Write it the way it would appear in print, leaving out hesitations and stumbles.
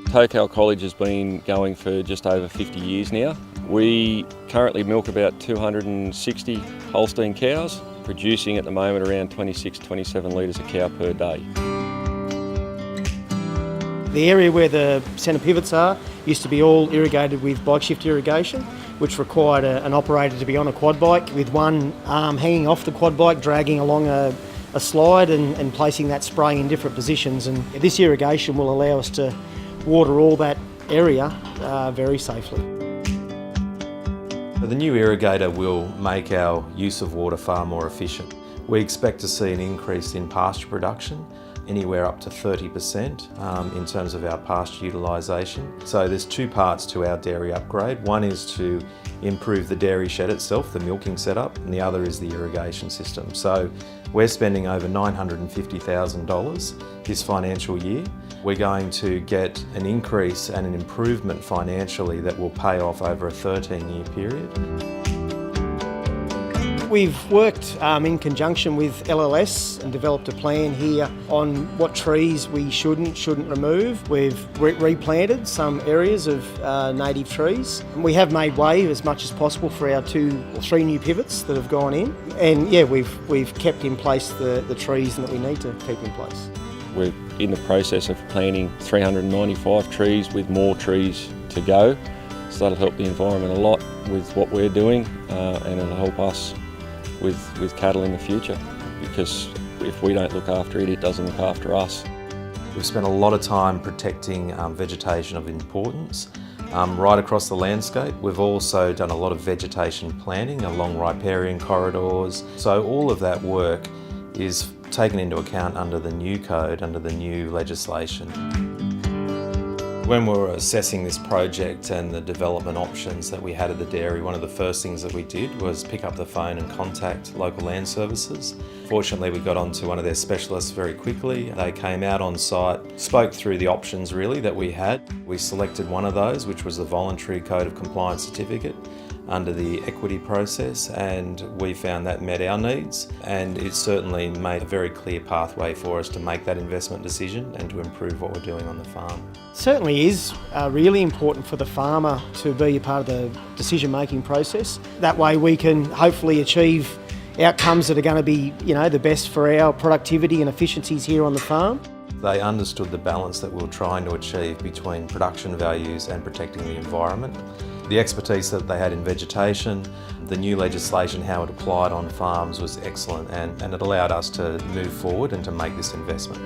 Tocal College has been going for just over 50 years now. We currently milk about 260 Holstein cows, producing at the moment around 26-27 litres a cow per day. The area where the centre pivots are used to be all irrigated with bike shift irrigation, which required an operator to be on a quad bike with one arm hanging off the quad bike, dragging along a slide and placing that spray in different positions. And this irrigation will allow us to water all that area very safely. The new irrigator will make our use of water far more efficient. We expect to see an increase in pasture production, anywhere up to 30% in terms of our pasture utilisation. So there's two parts to our dairy upgrade. One is to improve the dairy shed itself, the milking setup, and the other is the irrigation system. So we're spending over $950,000 this financial year. We're going to get an increase and an improvement financially that will pay off over a 13-year period. We've worked in conjunction with LLS and developed a plan here on what trees we shouldn't remove. We've replanted some areas of native trees. We have made way as much as possible for our 2 or 3 new pivots that have gone in. And yeah, we've kept in place the trees that we need to keep in place. We're in the process of planting 395 trees with more trees to go. So that'll help the environment a lot with what we're doing and it'll help us with cattle in the future, because if we don't look after it, it doesn't look after us. We've spent a lot of time protecting vegetation of importance right across the landscape. We've also done a lot of vegetation planting along riparian corridors. So all of that work is taken into account under the new code, under the new legislation. When we were assessing this project and the development options that we had at the dairy, one of the first things that we did was pick up the phone and contact Local Land Services. Fortunately, we got onto one of their specialists very quickly. They came out on site, spoke through the options really that we had. We selected one of those, which was the voluntary Code of Compliance certificate under the equity process, and we found that met our needs, and it certainly made a very clear pathway for us to make that investment decision and to improve what we're doing on the farm. Certainly is really important for the farmer to be a part of the decision-making process. That way we can hopefully achieve outcomes that are going to be, the best for our productivity and efficiencies here on the farm. They understood the balance that we were trying to achieve between production values and protecting the environment. The expertise that they had in vegetation, the new legislation, how it applied on farms was excellent, and it allowed us to move forward and to make this investment.